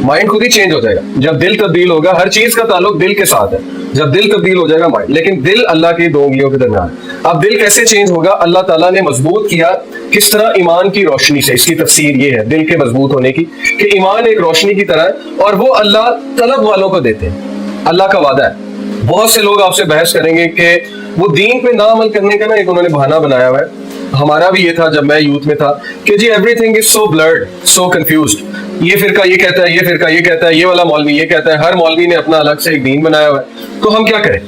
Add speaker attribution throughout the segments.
Speaker 1: Mind खुद ही change हो जाएगा जब दिल तब्दील होगा। हर चीज का ताल्लुक दिल के साथ है, जब दिल तब्दील हो जाएगा माइंड। लेकिन दिल अल्लाह की दो उंगलियों के दरमियान। अब दिल कैसे चेंज होगा? अल्लाह ताला ने मजबूत किया किस तरह? ईमान की रोशनी से। इसकी तफसीर ये है दिल के मजबूत होने की कि ईमान एक रोशनी की तरह है और वो अल्लाह तलब वालों को देते हैं। अल्लाह का वादा है। बहुत से लोग आपसे बहस करेंगे कि वो दीन पे ना अमल करने का ना एक उन्होंने बहाना बनाया हुआ है। हमारा भी ये था जब मैं यूथ में था कि जी everything is so blurred, so confused. ये फिरका ये कहता है, ये फिरका ये कहता है, ये वाला मौलवी ये कहता है। हर मौलवी ने अपना अलग से एक दीन बनाया हुआ है, तो हम क्या करें?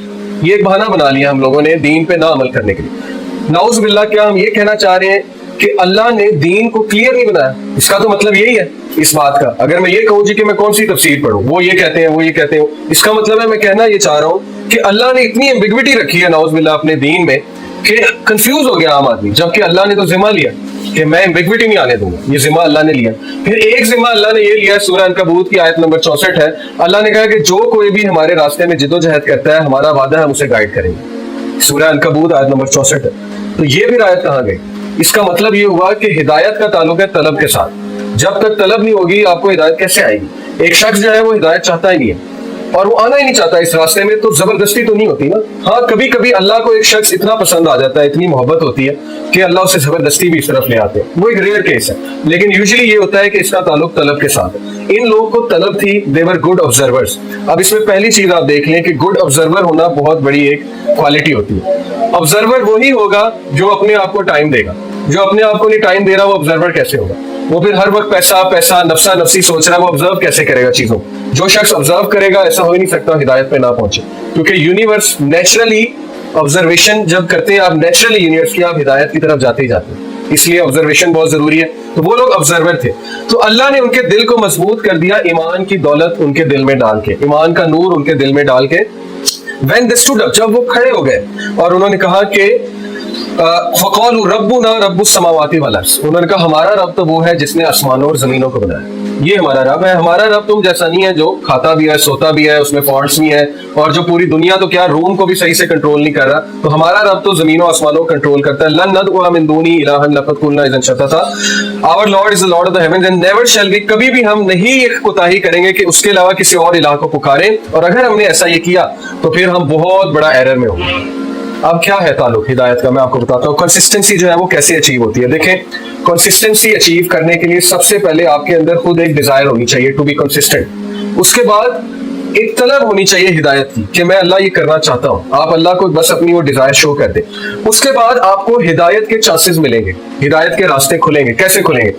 Speaker 1: ये एक बहाना बना लिया हम लोगों ने दीन पे ना अमल करने के लिए। नाउज़ बिल्लाह, क्या हम ये कहना चाह रहे हैं कि अल्लाह ने दीन को क्लियर नहीं बनाया? इसका तो मतलब यही है इस बात का। अगर मैं ये कहूँ जी कि मैं कौन सी तफसीर पढ़ूं, वो ये कहते हैं, वो ये कहते हैं, इसका मतलब है मैं कहना ये चाह रहा हूँ कि अल्लाह ने इतनी एम्बिग्विटी रखी है नाउज़ बिल्लाह अपने दीन में कि कंफ्यूज हो गया आम आदमी। जबकि अल्लाह ने तो जिम्मा लिया कि मैं एम्बिग्विटी नहीं आने दूंगा, ये जिम्मा अल्लाह ने लिया। फिर एक जिम्मा अल्लाह ने ये लिया, सूरह अनकबूत की आयत नंबर 64 है। अल्लाह ने कहा कि जो कोई भी हमारे रास्ते में जिद्दोजहद करता है, हमारा वादा है हम उसे गाइड करेंगे। सूरह अनकबूत आयत नंबर 64 है। तो ये फिर आयत कहाँ गई? इसका मतलब ये हुआ कि हिदायत का ताल्लुक है तलब के साथ। जब तक तलब नहीं होगी आपको हिदायत कैसे आएगी? एक शख्स जो है वो हिदायत चाहता ही नहीं है और वो आना ही नहीं चाहता इस रास्ते में, तो जबरदस्ती तो नहीं होती ना। हाँ, कभी कभी अल्लाह को एक शख्स इतना पसंद आ जाता है, इतनी मोहब्बत होती है कि अल्लाह उसे जबरदस्ती भी इस तरफ ले आते हैं। वो एक रेयर केस है, लेकिन यूजुअली ये होता है कि इसका ताल्लुक तलब के साथ है। इन लोगों को तलब थी, दे वर गुड ऑब्जर्वर्स। अब इसमें पहली चीज आप देख लें कि गुड ऑब्जर्वर होना बहुत बड़ी एक क्वालिटी होती है। ऑब्जर्वर वही होगा जो अपने आप को टाइम देगा। जो अपने आप को नहीं टाइम दे रहा वो ऑब्जर्वर कैसे होगा? वो फिर हर वक्त पैसा पैसा नफसा नफसी सोच रहा है, वो ऑब्जर्व कैसे करेगा चीजों? जो शख्स ऑब्जर्व करेगा ऐसा हो ही नहीं सकता हिदायत पे ना पहुंचे, क्योंकि यूनिवर्स नेचुरली ऑब्जर्वेशन जब करते हैं आप नेचुरली यूनिवर्स की, आप हिदायत की तरफ जाते ही जाते हैं। इसलिए ऑब्जर्वेशन बहुत जरूरी है। तो वो लोग ऑब्जर्वर थे, तो अल्लाह ने उनके दिल को मजबूत कर दिया ईमान की दौलत उनके दिल में डाल के, ईमान का नूर उनके दिल में डाल के। When they stood up, जब वो खड़े हो गए और उन्होंने कहा कि फ़क़ालू रब्बुना रब्बुस समावाति वल अर्ज़, उन्होंने कहा हमारा रब तो वो है जिसने आसमानों और जमीनों को बनाया। ये हमारा रब है। हमारा रब तुम जैसा नहीं है जो खाता भी है, सोता भी है, उसमें फॉल्ट्स भी है, और जो पूरी दुनिया तो क्या रूम को भी सही से कंट्रोल नहीं कर रहा। तो हमारा रब तो जमीनों आसमानों को कंट्रोल करता है। लन नदअ मिन दूनी इलाहन लक़द क़ुलना इज़न शतता, our lord is the lord of the heavens and never shall be, कभी भी हम नहीं एक कोताही करेंगे कि उसके अलावा किसी और इलाह को पुकारें। और अगर हमने ऐसा ये किया तो फिर हम बहुत बड़ा एरर में होंगे। अब क्या है ताल्लुक हिदायत का, मैं आपको बताता हूँ। कंसिस्टेंसी जो है वो कैसे अचीव होती है। देखें, कंसिस्टेंसी अचीव करने के लिए सबसे पहले आपके अंदर खुद एक डिजायर होनी चाहिए टू बी कंसिस्टेंट। उसके बाद एक तलब होनी चाहिए हिदायत की कि मैं अल्लाह ये करना चाहता हूँ। आप अल्लाह को बस अपनी वो डिजायर शो कर दे। उसके बाद आपको हिदायत के चांसेस मिलेंगे, हिदायत के रास्ते खुलेंगे। कैसे खुलेंगे?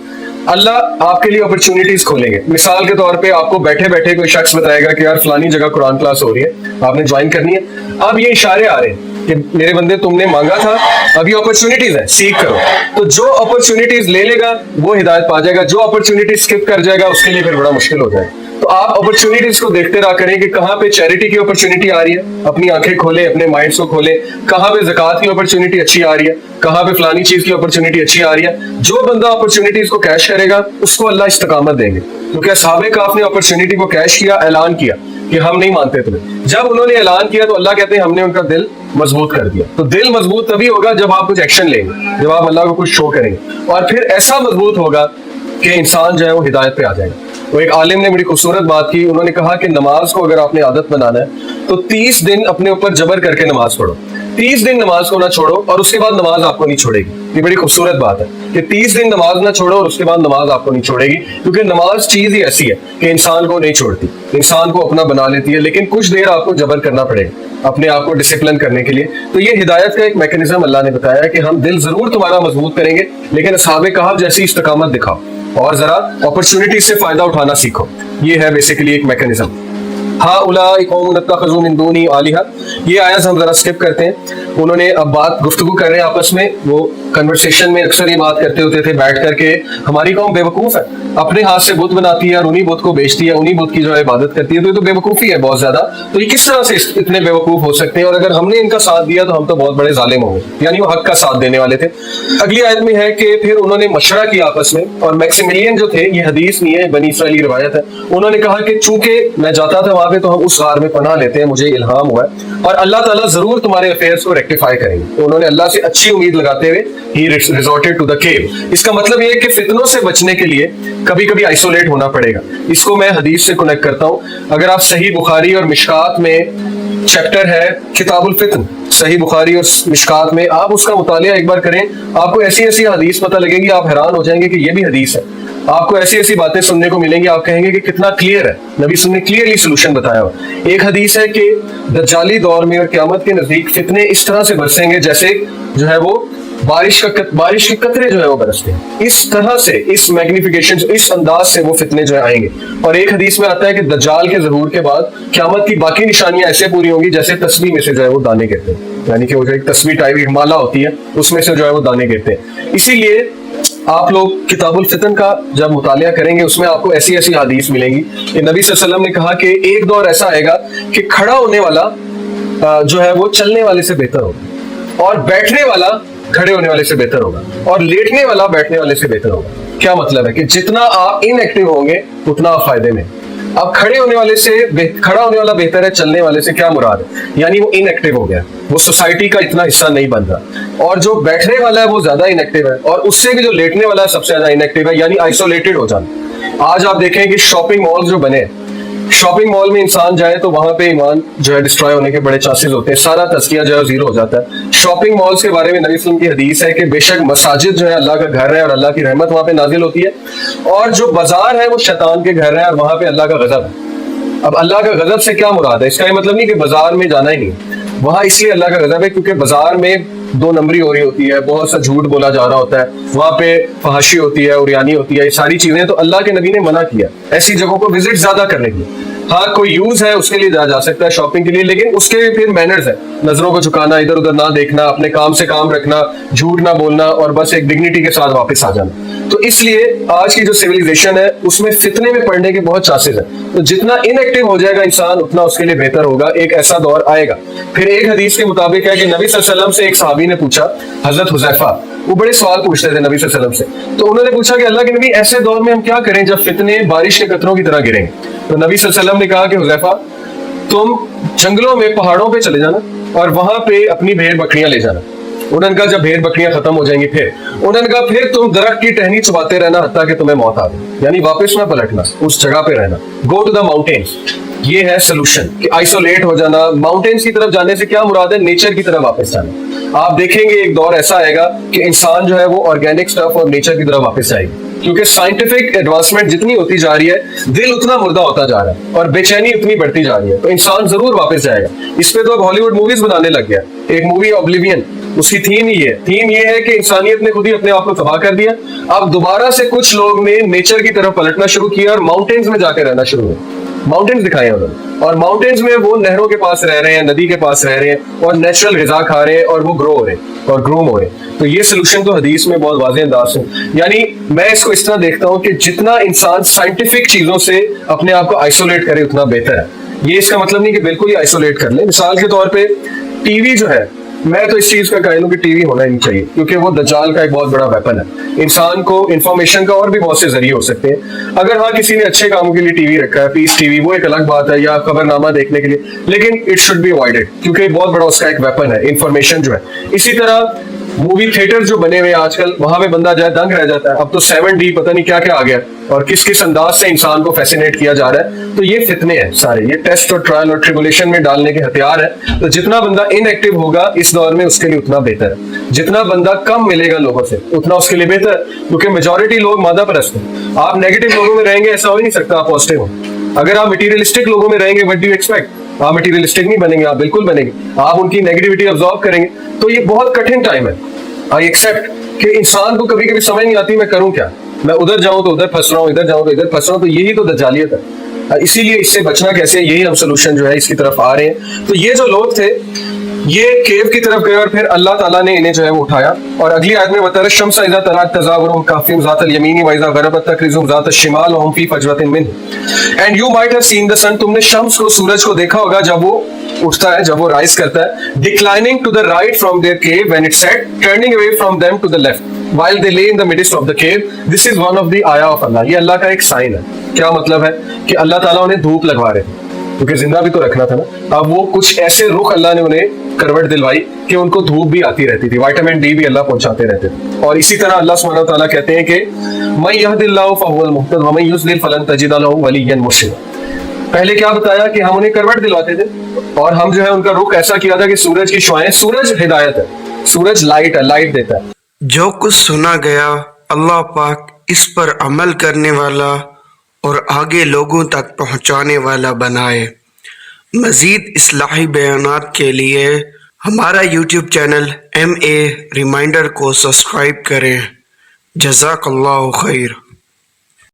Speaker 1: अल्लाह आपके लिए अपॉर्चुनिटीज खोलेंगे। मिसाल के तौर पे आपको बैठे बैठे कोई शख्स बताएगा कि यार फलानी जगह कुरान क्लास हो रही है, आपने ज्वाइन करनी है। अब ये इशारे आ रहे हैं कि मेरे बंदे तुमने मांगा था, अभी अपॉर्चुनिटीज है, सीख करो। तो जो अपॉर्चुनिटीज ले लेगा वो हिदायत पा जाएगा, जो अपॉर्चुनिटीज स्किप कर जाएगा उसके लिए फिर बड़ा मुश्किल हो जाएगा। तो आप अपॉर्चुनिटीज को देखते रहा करें कि कहाँ पे चैरिटी की अपॉर्चुनिटी आ रही है, अपनी आंखें खोले, अपने माइंड्स को खोले। कहाँ पे ज़कात की अपॉर्चुनिटी अच्छी आ रही है, कहाँ पे फलानी चीज की अपॉर्चुनिटी अच्छी आ रही है। जो बंदा अपॉर्चुनिटीज को कैश करेगा उसको अल्लाह इस्तिकामत देंगे। क्योंकि असहाबे काफ ने अपॉर्चुनिटी को कैश किया, ऐलान किया कि हम नहीं मानते तुम्हें। जब उन्होंने ऐलान किया तो अल्लाह कहते हैं हमने उनका दिल मजबूत कर दिया। तो दिल मजबूत तभी होगा जब आप कुछ एक्शन लेंगे, जब आप अल्लाह को कुछ शो करेंगे, और फिर ऐसा मजबूत होगा कि इंसान जो है वो हिदायत पे आ जाएगा। तो एक आलिम ने बड़ी खूबसूरत बात की, उन्होंने कहा कि नमाज को अगर आपने आदत बनाना है तो 30 दिन अपने ऊपर जबर करके नमाज पढ़ो। 30 दिन नमाज को ना छोड़ो और उसके बाद नमाज आपको नहीं छोड़ेगी। ये बड़ी खूबसूरत बात है कि 30 दिन नमाज ना छोड़ो और उसके बाद नमाज आपको नहीं छोड़ेगी, क्योंकि नमाज चीज ही ऐसी है कि इंसान को नहीं छोड़ती, इंसान को अपना बना लेती है। लेकिन कुछ देर आपको जबर करना पड़ेगा अपने आप को डिसिप्लिन करने के लिए। तो ये हिदायत का एक मैकेनिज्म अल्लाह ने बताया है कि हम दिल जरूर तुम्हारा मजबूत करेंगे, लेकिन असहाबे कहफ जैसी इस्तिकामत दिखाओ और जरा अपॉर्चुनिटी से फायदा उठाना सीखो। ये है बेसिकली एक मैकेनिज्म। हाँ उलाइका कौमुन इत्तखज़ू मिन दूनी आलिहा, ये आयत हम जरा स्किप करते हैं। उन्होंने अब बात गुफ्तगू कर रहे हैं आपस में, वो कन्वर्सेशन में अक्सर ये बात करते होते थे बैठ करके, हमारी कौम बेवकूफ है, अपने हाथ से बुत बनाती है और उन्हीं बुत को बेचती है, उन्हीं बुत की जो है इबादत करती है। तो ये तो बेवकूफी है बहुत ज्यादा। तो ये किस तरह से इतने बेवकूफ हो सकते हैं, और अगर हमने इनका साथ दिया तो हम तो बहुत बड़े जालिम होंगे। यानी वो हक का साथ देने वाले थे। अगली आयत में है कि फिर उन्होंने मशवरा किया आपस में, और मैक्सिमिलियन जो थे, ये हदीस नहीं है बनी इस्राइली रिवायत है, उन्होंने कहा कि चूंकि मैं जाता था वहां पे तो हम उस गार में पनाह लेते हैं, मुझे इल्हाम हुआ है और अल्लाह ताला जरूर तुम्हारे अफेयर्स को रेक्टिफाई करेंगे। उन्होंने अल्लाह से अच्छी उम्मीद लगाते हुए ही रिजॉर्टेड टू द केव। इसका मतलब ये है कि फितनों से बचने के लिए कभी कभी आइसोलेट होना पड़ेगा। इसको मैं हदीस से कनेक्ट करता हूँ। अगर आप सही बुखारी और मिशकात में चैप्टर है किताबुल फितन, सही बुखारी और मिशकात में आप उसका मुतालिया एक बार करें, आपको ऐसी ऐसी हदीस पता लगेगी, आप हैरान हो जाएंगे कि ये भी हदीस है। आपको ऐसी ऐसी बातें सुनने को मिलेंगी, आप कहेंगे कि कितना क्लियर है, नबी सल्लल्लाहु अलैहि वसल्लम ने क्लियरली सोल्यूशन बताया हो। एक हदीस है कि दज्जाली दौर में और क़यामत के नजदीक फितने इस तरह से बरसेंगे जैसे जो है वो बारिश के कतरे जो है वो बरसते हैं। इस तरह से, इस मैग्निफिकेशन, इस अंदाज से वो फितने जो है आएंगे। और एक हदीस में आता है कि दज्जाल के ज़हूर के बाद क़यामत की बाकी निशानियां ऐसे पूरी होंगी जैसे तस्बीह में से जो है वो दाने गिरते हैं, यानी कि वो जो एक तस्बीह टाइप एक माला होती है उसमें से जो है वो दाने गिरते हैं। इसीलिए आप लोग किताबुल फितन का जब मुतालिया करेंगे उसमें आपको ऐसी ऐसी हदीस मिलेंगी कि नबी सल्लल्लाहु अलैहि वसल्लम ने कहा कि एक दौर ऐसा आएगा कि खड़ा होने वाला जो है वो चलने वाले से बेहतर होगा, और बैठने वाला खड़े होने वाले से बेहतर होगा, और लेटने वाला बैठने वाले से बेहतर होगा। क्या मतलब है कि जितना आप इनएक्टिव होंगे उतना आप फायदे में। अब खड़ा होने वाला बेहतर है चलने वाले से, क्या मुराद है? यानी वो इनएक्टिव हो गया, वो सोसाइटी का इतना हिस्सा नहीं बन रहा। और जो बैठने वाला है वो ज्यादा इनएक्टिव है, और उससे भी जो लेटने वाला है सबसे ज्यादा इनएक्टिव है, यानी आइसोलेटेड हो जाना। आज आप देखें कि शॉपिंग मॉल जो बने, शॉपिंग मॉल में इंसान जाए तो वहां पे ईमान जो है डिस्ट्रॉय होने के बड़े चांसेस होते हैं, सारा तज़किया जो है जीरो हो जाता है। शॉपिंग मॉल्स के बारे में नबी सल्लल्लाहु अलैहि वसल्लम की हदीस है कि बेशक मसाजिद जो है अल्लाह का घर है और अल्लाह की रहमत वहां पे नाजिल होती है, और जो बाजार है वो शैतान के घर है और वहां पे अल्लाह का गजब है। अब अल्लाह का गजब से क्या मुराद है? इसका ये मतलब नहीं कि बाजार में जाना ही नहीं, वहां इसलिए अल्लाह का गजब है क्योंकि बाजार में दो नंबरी हो रही होती है, बहुत सा झूठ बोला जा रहा होता है, वहां पे फहाशी होती है, उरियानी होती है, ये सारी चीजें तो अल्लाह के नबी ने मना किया ऐसी जगहों को विजिट ज्यादा करने की। हाँ, कोई यूज है उसके लिए जा सकता है शॉपिंग के लिए, लेकिन उसके फिर मैनर्स है, नजरों को झुकाना, इधर उधर ना देखना, अपने काम से काम रखना, झूठ ना बोलना, और बस एक डिग्निटी के साथ वापस आ जाना। तो इसलिए आज की जो सिविलाइजेशन है उसमें फितने में पड़ने के बहुत चांसेस है। तो जितना इनएक्टिव हो जाएगा इंसान उतना उसके लिए बेहतर होगा, एक ऐसा दौर आएगा। फिर एक हदीस के मुताबिक है कि नबी सल्लल्लाहु अलैहि वसल्लम से एक सहाबी ने पूछा, हजरत हुज़ैफा, वो बड़े सवाल पूछते थे नबी सल्लल्लाहु अलैहि वसल्लम से। तो उन्होंने पूछा कि अल्लाह के नबी ऐसे दौर में हम क्या करें जब फितने बारिश के कतरों की तरह गिरेंगे? तो नबी सल्लल्लाहु अलैहि वसल्लम ने कहा कि हुज़ैफा, तुम जंगलों में, पहाड़ों पे चले जाना और वहां पे अपनी भेड़ बकरियां ले जाना। उन्होंने कहा जब भेड़ बकरियां खत्म हो जाएंगी उन्होंने कहा फिर तुम दरख्त की टहनी चबाते रहना हत्ता कि तुम्हें मौत आ जाए, यानी वापस ना पलटना, उस जगह पे रहना। गो टू द माउंटेन्स, ये है सोल्यूशन कि आइसोलेट हो जाना। माउंटेन्स की तरफ जाने से क्या मुराद है? नेचर की तरफ वापस जाना। आप देखेंगे एक दौर ऐसा आएगा कि इंसान जो है वो ऑर्गेनिक स्टफ और नेचर की तरफ वापस आएगी, क्योंकि साइंटिफिक एडवांसमेंट जितनी होती जा रही है दिल उतना मुर्दा होता जा रहा है और बेचैनी उतनी बढ़ती जा रही है, तो इंसान जरूर वापस जाएगा। इस पे तो अब हॉलीवुड मूवीज बनाने लग गया। एक मूवी ऑब्लिवियन, उसकी थीम ये है कि इंसानियत ने खुद ही अपने आप को तबाह कर दिया। अब दोबारा से कुछ लोग ने नेचर की तरफ पलटना शुरू किया और माउंटेन्स में जाकर रहना शुरू हुआ। माउंटेन्स दिखाए उन्होंने, और माउंटेन्स में वो नहरों के पास रह रहे हैं, नदी के पास रह रहे हैं, और नेचुरल ग़िज़ा खा रहे हैं, और वो ग्रो हो रहे हैं और ग्रूम हो रहे हैं। तो ये सोल्यूशन तो हदीस में बहुत वाज़ेह अंदाज है। यानी मैं इसको इस तरह देखता हूँ कि जितना इंसान साइंटिफिक चीजों से अपने आप को आइसोलेट करे उतना बेहतर है। ये इसका मतलब नहीं कि बिल्कुल ही आइसोलेट कर ले। मिसाल के तौर पे टीवी जो है, मैं तो इस चीज का कायल हूं कि टीवी होना ही नहीं चाहिए, क्योंकि वो दज्जाल का एक बहुत बड़ा वेपन है। इंसान को इंफॉर्मेशन का और भी बहुत से जरिए हो सकते हैं। अगर हाँ किसी ने अच्छे कामों के लिए टीवी रखा है, पीस टीवी, वो एक अलग बात है, या खबरनामा देखने के लिए, लेकिन इट शुड बी अवॉइडेड, क्योंकि बहुत बड़ा उसका एक वेपन है इंफॉर्मेशन जो है। इसी तरह मूवी थिएटर जो बने हुए आजकल, वहां पे बंदा जाए दंग रह जाता है। अब तो 7D पता नहीं क्या क्या आ गया, और किस किस अंदाज से इंसान को फैसिनेट किया जा रहा है। तो ये फितने हैं सारे, ये टेस्ट और ट्रायल और ट्रिबुलेशन में डालने के हथियार है। तो जितना बंदा इनएक्टिव होगा इस दौर में उसके लिए उतना बेहतर है। जितना बंदा कम मिलेगा लोगों से उतना उसके लिए बेहतर है, क्योंकि मेजोरिटी लोग मादा परस्त हैं। आप नेगेटिव लोगों में रहेंगे ऐसा हो ही नहीं सकता आप पॉजिटिव हो। अगर आप मटीरियलिस्टिक लोगों में रहेंगे, व्हाट डू यू एक्सपेक्ट? आप मटीरियलिस्टिक नहीं बनेंगे, आप बिल्कुल बनेंगे, आप उनकी नेगेटिविटी अब्सॉर्ब करेंगे। तो ये बहुत कठिन टाइम है। आई एक्सेप्ट कि इंसान को कभी कभी समझ नहीं आती मैं करूं क्या, मैं उधर जाऊं तो उधर फंस रहा हूं, इधर जाऊं तो इधर फंस रहा हूं। तो यही तो दज्जालियत है। इसीलिए इससे बचना कैसे, यही हम सोल्यूशन जो है इसकी तरफ आ रहे हैं। तो ये जो लोग थे ये केव की तरफ गए और फिर अल्लाह ताला ने इन्हें जो है वो उठाया। और अगली आयत में बता रहे शम्स इज़ा तलात तज़ावरुहुम काफ़ियुम ज़ातल यमीनी व इज़ा ग़रबत तक़रिज़ुहुम ज़ातल शिमाल व हुम फ़ी फ़जवतिन मिन्हु। And you might have seen the sun, तुमने शम्स को, सूरज को देखा होगा जब वो उठता है, जब वो राइज करता है, declining to the right from their cave when it set, turning away from them to the left while they lay in the midst of the cave. This is one of the आया ऑफ अल्लाह। ये अल्लाह का एक sign है। क्या मतलब है कि अल्लाह ताला उन्हें धूप लगवा रहे थे। کیونکہ زندہ بھی تو رکھنا تھا نا. اب وہ کچھ ایسے رخ اللہ نے انہیں کروٹ دلوائی کہ ان کو دھوپ بھی آتی رہتی تھی, وائٹامن ڈی بھی اللہ پہنچاتے رہتے تھے. اور اسی طرح اللہ سبحانہ وتعالیٰ کہتے ہیں کہ من یہد اللہ فہو المہتد ومن یضلل فلن تجد لہ ولیا مرشدا. پہلے کیا بتایا کہ ہم انہیں کروٹ دلواتے تھے اور ہم جو ہے ان کا رخ ایسا کیا تھا کہ سورج کی شعاعیں, سورج ہدایت ہے, سورج لائٹ ہے, لائٹ دیتا ہے.
Speaker 2: جو کچھ سنا گیا اللہ پاک اس پر عمل کرنے والا اور آگے لوگوں تک پہنچانے والا بنائے. مزید اصلاحی بیانات کے لیے ہمارا یوٹیوب چینل MA ریمائنڈر کو سبسکرائب کریں. جزاک اللہ خیر.